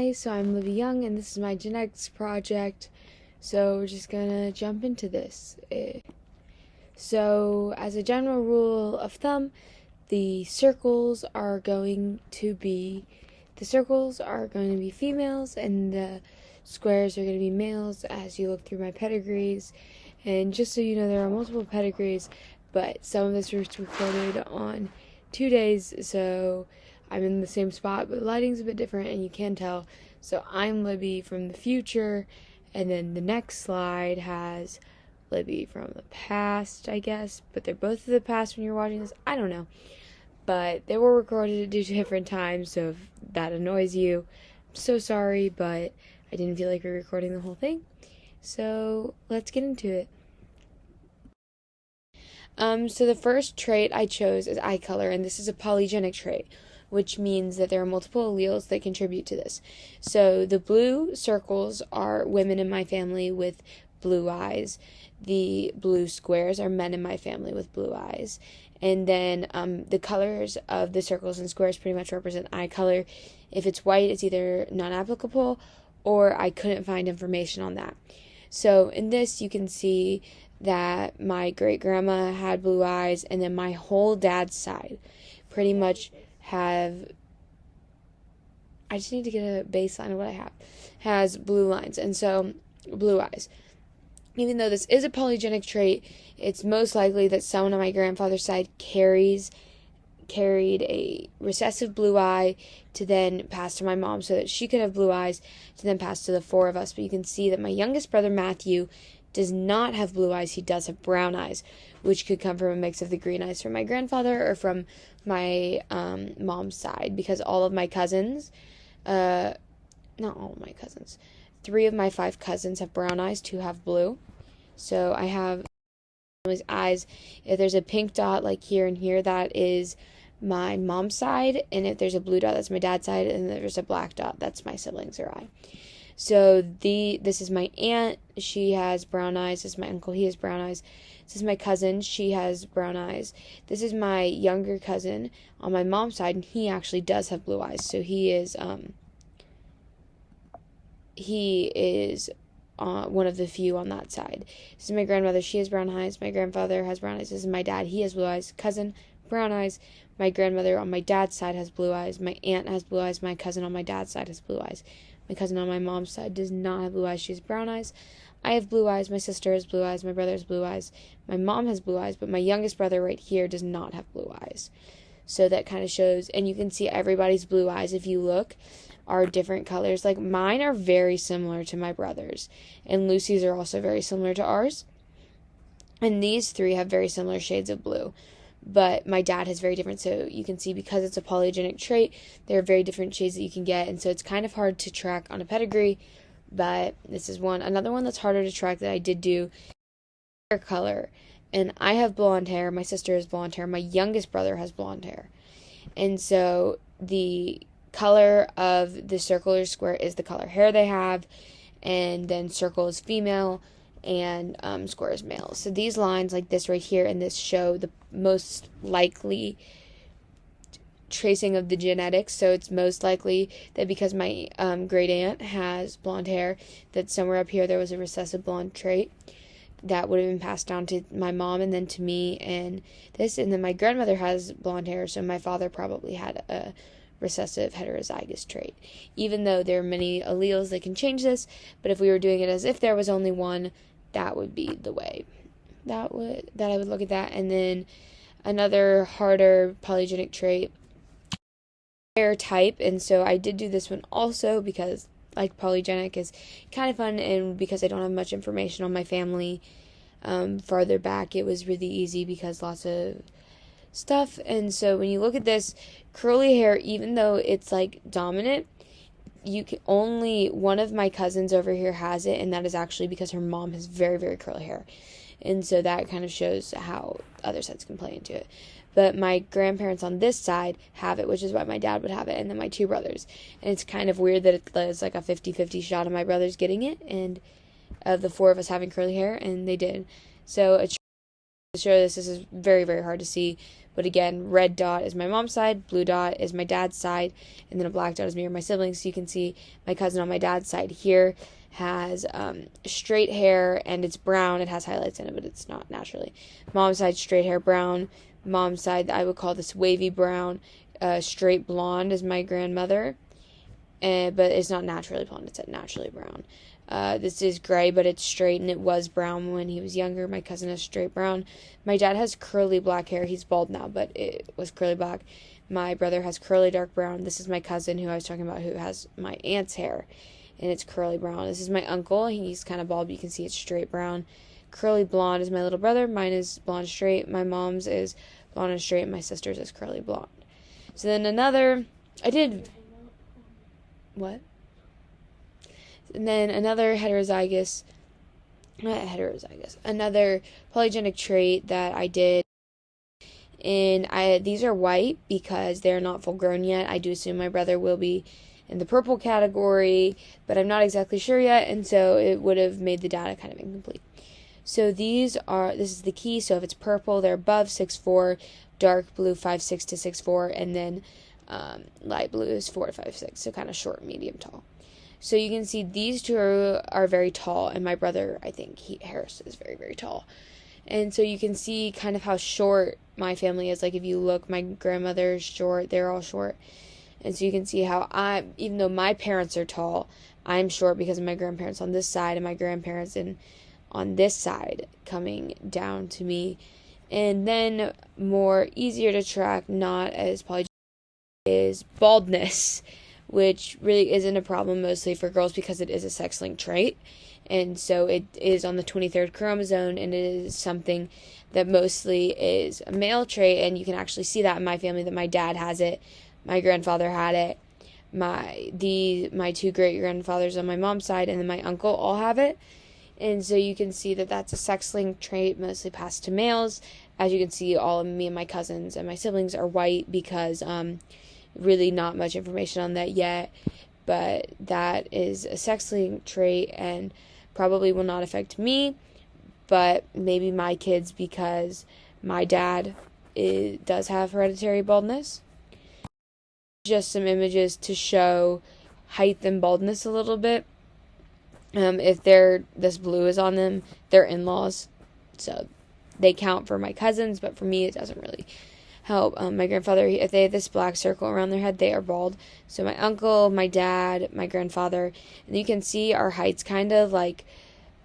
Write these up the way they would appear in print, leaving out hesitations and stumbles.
Hi, so I'm Libby Young, and this is my genetics project. So we're just gonna jump into this. So, as a general rule of thumb, the circles are going to be females, and the squares are going to be males. As you look through my pedigrees, and just so you know, there are multiple pedigrees, but some of this was recorded on 2 days, so I'm in the same spot, but the lighting's a bit different, and you can tell. So I'm Libby from the future, and then the next slide has Libby from the past, I guess, but they're both of the past when you're watching this. I don't know, but they were recorded at different times, so if that annoys you, I'm so sorry, but I didn't feel like re-recording the whole thing. So let's get into it. So the first trait I chose is eye color, and this is a polygenic trait, which means that there are multiple alleles that contribute to this. So the blue circles are women in my family with blue eyes. The blue squares are men in my family with blue eyes. And then the colors of the circles and squares pretty much represent eye color. If it's white, it's either non-applicable or I couldn't find information on that. So in this, you can see that my great-grandma had blue eyes, and then my whole dad's side pretty much have, I just need to get a baseline of what I have, has blue lines, and so blue eyes. Even though this is a polygenic trait, it's most likely that someone on my grandfather's side carried a recessive blue eye to then pass to my mom so that she could have blue eyes to then pass to the four of us. But you can see that my youngest brother, Matthew, does not have blue eyes. He does have brown eyes, which could come from a mix of the green eyes from my grandfather or from my mom's side, because all of my cousins, not all of my cousins, 3 of my 5 cousins have brown eyes, 2 have blue. So I have his eyes. If there's a pink dot like here and here, that is my mom's side, and if there's a blue dot, that's my dad's side, and if there's a black dot, that's my siblings or I. So this is my aunt. She has brown eyes. This is my uncle. He has brown eyes. This is my cousin. She has brown eyes. This is my younger cousin on my mom's side, and he actually does have blue eyes. So he is one of the few on that side. This is my grandmother. She has brown eyes. My grandfather has brown eyes. This is my dad. He has blue eyes. Cousin, brown eyes. My grandmother on my dad's side has blue eyes. My aunt has blue eyes. My cousin on my dad's side has blue eyes. My cousin on my mom's side does not have blue eyes. She has brown eyes. I have blue eyes. My sister has blue eyes. My brother has blue eyes. My mom has blue eyes, but my youngest brother right here does not have blue eyes. So that kind of shows, and you can see everybody's blue eyes, if you look, are different colors. Like mine are very similar to my brother's, and Lucy's are also very similar to ours. And these 3 have very similar shades of blue. But my dad has very different, so you can see because it's a polygenic trait, there are very different shades that you can get, and so it's kind of hard to track on a pedigree, but this is one. Another one that's harder to track that I did do, hair color, and I have blonde hair, my sister has blonde hair, my youngest brother has blonde hair, and so the color of the circle or square is the color hair they have, and then circle is female, and square is male. So these lines like this right here and this show the most likely tracing of the genetics. So it's most likely that because my great aunt has blonde hair, that somewhere up here there was a recessive blonde trait that would have been passed down to my mom and then to me and this. And then my grandmother has blonde hair, so my father probably had a recessive heterozygous trait. Even though there are many alleles that can change this, but if we were doing it as if there was only one, that would be the way that I would look at that. And then another harder polygenic trait, hair type, and so I did do this one also because like polygenic is kind of fun, and because I don't have much information on my family farther back, it was really easy because lots of stuff. And so when you look at this curly hair, even though it's like dominant, you can only one of my cousins over here has it, and that is actually because her mom has very, very curly hair, and so that kind of shows how other sides can play into it. But my grandparents on this side have it, which is why my dad would have it, and then my 2 brothers. And it's kind of weird that it's like a 50-50 shot of my brothers getting it, and of the 4 of us having curly hair, and they did. So To show this is very, very hard to see. But again, red dot is my mom's side, blue dot is my dad's side, and then a black dot is me or my siblings. So you can see my cousin on my dad's side here has straight hair, and it's brown. It has highlights in it, but it's not naturally. Mom's side, straight hair, brown. Mom's side, I would call this wavy brown. Straight blonde is my grandmother, but it's not naturally blonde. It's naturally brown. This is gray, but it's straight, and it was brown when he was younger. My cousin has straight brown. My dad has curly black hair. He's bald now, but it was curly black. My brother has curly dark brown. This is my cousin who I was talking about, who has my aunt's hair, and it's curly brown. This is my uncle. He's kind of bald, but you can see it's straight brown. Curly blonde is my little brother. Mine is blonde straight. My mom's is blonde and straight. My sister's is curly blonde. So then And then another another polygenic trait that I did, and these are white because they're not full grown yet. I do assume my brother will be in the purple category, but I'm not exactly sure yet, and so it would have made the data kind of incomplete. So this is the key. So if it's purple, they're above 6'4", dark blue 5'6" to 6'4", and then light blue is 4 to 5'6", so kind of short, medium, tall. So you can see these two are very tall, and my brother, I think, Harris, is very, very tall. And so you can see kind of how short my family is. Like if you look, my grandmother's short, they're all short. And so you can see how even though my parents are tall, I'm short because of my grandparents on this side and my grandparents on this side coming down to me. And then more easier to track, not as polygenic, is baldness, which really isn't a problem mostly for girls because it is a sex-linked trait. And so it is on the 23rd chromosome, and it is something that mostly is a male trait, and you can actually see that in my family, that my dad has it, my grandfather had it, my two great-grandfathers on my mom's side, and then my uncle all have it. And so you can see that that's a sex-linked trait mostly passed to males. As you can see, all of me and my cousins and my siblings are white because really not much information on that yet, but that is a sex-linked trait and probably will not affect me, but maybe my kids, because my dad does have hereditary baldness. Just some images to show height and baldness a little bit. If this blue is on them, they're in-laws, so they count for my cousins, but for me it doesn't really help. My grandfather, if they have this black circle around their head, they are bald. So my uncle, my dad, my grandfather, and you can see our heights kind of like,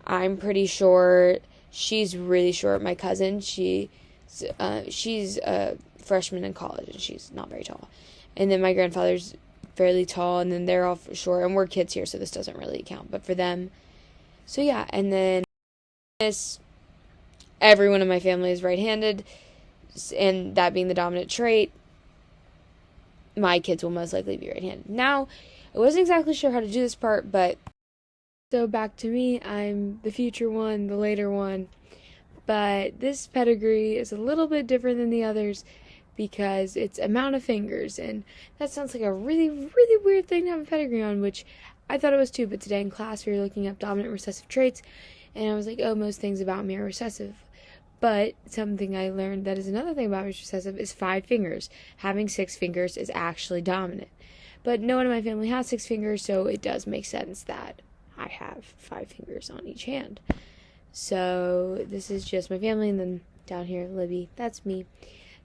I'm pretty short, she's really short. My cousin, she's a freshman in college, and she's not very tall. And then my grandfather's fairly tall, and then they're all short, and we're kids here, so this doesn't really count, but for them. So yeah, and then everyone in my family is right-handed, and that being the dominant trait, my kids will most likely be right-handed. Now, I wasn't exactly sure how to do this part, but so back to me, I'm the future one, the later one, but this pedigree is a little bit different than the others because it's amount of fingers, and that sounds like a really, really weird thing to have a pedigree on, which I thought it was too, but today in class we were looking up dominant recessive traits, and I was like, oh, most things about me are recessive. But something I learned that is another thing about me recessive is 5 fingers. Having 6 fingers is actually dominant. But no one in my family has 6 fingers, so it does make sense that I have 5 fingers on each hand. So this is just my family, and then down here, Libby, that's me.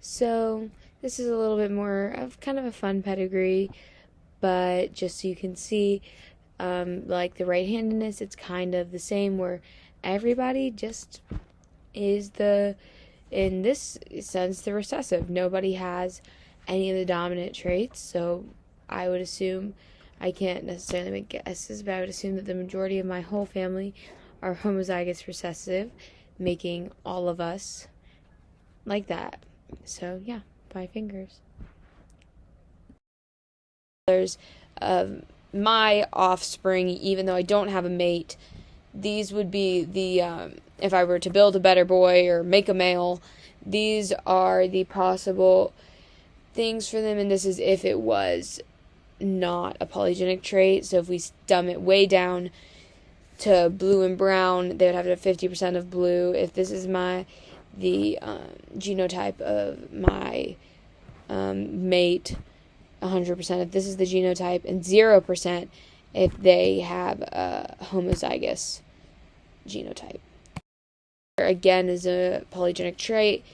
So this is a little bit more of kind of a fun pedigree, but just so you can see, like the right-handedness, it's kind of the same where everybody just is in this sense, the recessive. Nobody has any of the dominant traits, so I would assume, I can't necessarily make guesses, but I would assume that the majority of my whole family are homozygous recessive, making all of us like that. So yeah, 5 fingers. There's my offspring, even though I don't have a mate, these would be the, if I were to build a better boy or make a male, these are the possible things for them, and this is if it was not a polygenic trait. So if we dumb it way down to blue and brown, they would have to have 50% of blue. If this is the genotype of my mate 100% if this is the genotype, and 0% if they have a homozygous genotype. Again, is a polygenic trait,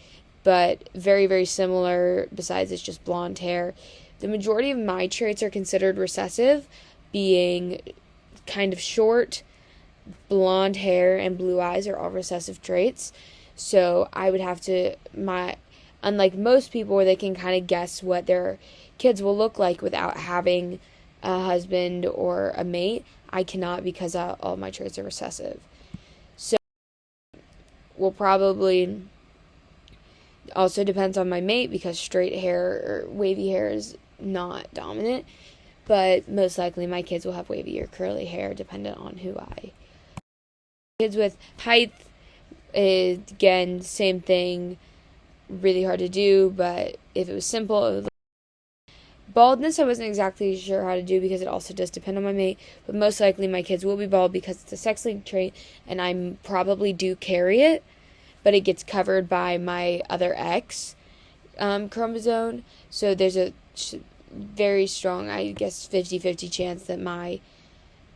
but very, very similar, besides it's just blonde hair. The majority of my traits are considered recessive, being kind of short, blonde hair, and blue eyes are all recessive traits. So I would have to, unlike most people where they can kind of guess what their kids will look like without having a husband or a mate, I cannot, because all my traits are recessive. So will probably also depends on my mate, because straight hair or wavy hair is not dominant, but most likely my kids will have wavy or curly hair dependent on who I. Kids with height is, again, same thing, really hard to do, but if it was simple, it would. Baldness, I wasn't exactly sure how to do because it also does depend on my mate, but most likely my kids will be bald because it's a sex-linked trait, and I probably do carry it, but it gets covered by my other X chromosome, so there's a very strong, I guess, 50-50 chance that my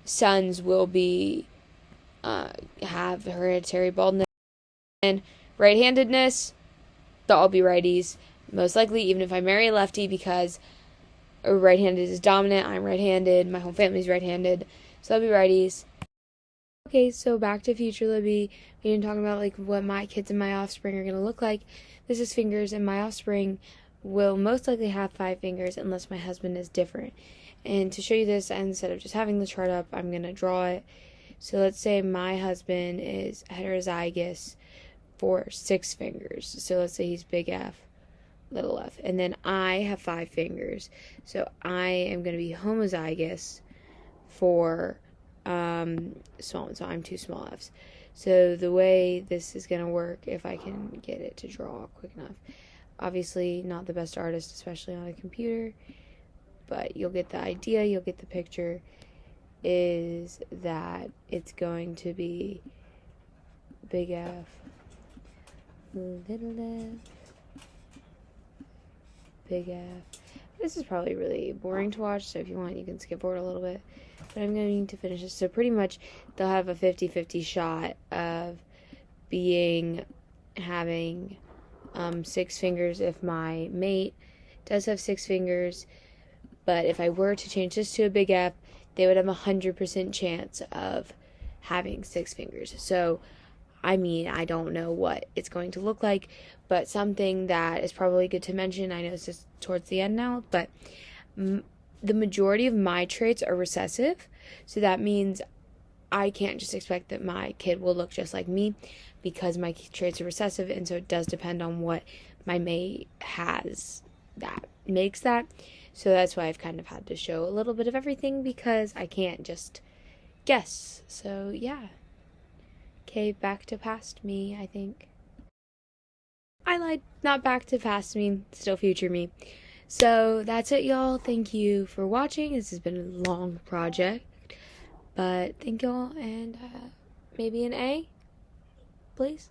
sons will be have hereditary baldness. And right-handedness, they'll all be righties, most likely, even if I marry a lefty, because right-handed is dominant. I'm right-handed. My whole family's right-handed. So they'll be righties. Okay, so back to future Libby. We didn't talk about what my kids and my offspring are going to look like. This is fingers, and my offspring will most likely have 5 fingers unless my husband is different. And to show you this, instead of just having the chart up, I'm going to draw it. So let's say my husband is heterozygous for 6 fingers. So let's say he's big F, little f. And then I have 5 fingers. So I am going to be homozygous for small. So I'm 2 small f's. So the way this is going to work, if I can get it to draw quick enough. Obviously not the best artist, especially on a computer, but you'll get the idea, you'll get the picture, is that it's going to be big F, little f, big F. This is probably really boring to watch, so if you want, you can skip forward a little bit. But I'm going to need to finish this. So pretty much, they'll have a 50-50 shot of having 6 fingers if my mate does have 6 fingers. But if I were to change this to a big F, they would have a 100% chance of having 6 fingers. So, I mean, I don't know what it's going to look like, but something that is probably good to mention, I know this is towards the end now, but the majority of my traits are recessive, so that means I can't just expect that my kid will look just like me, because my traits are recessive, and so it does depend on what my mate has that makes that. So that's why I've kind of had to show a little bit of everything, because I can't just guess. So yeah. Okay, back to past me, I think. I lied. Not back to past me, still future me. So that's it, y'all. Thank you for watching. This has been a long project, but thank y'all, and maybe an A, please.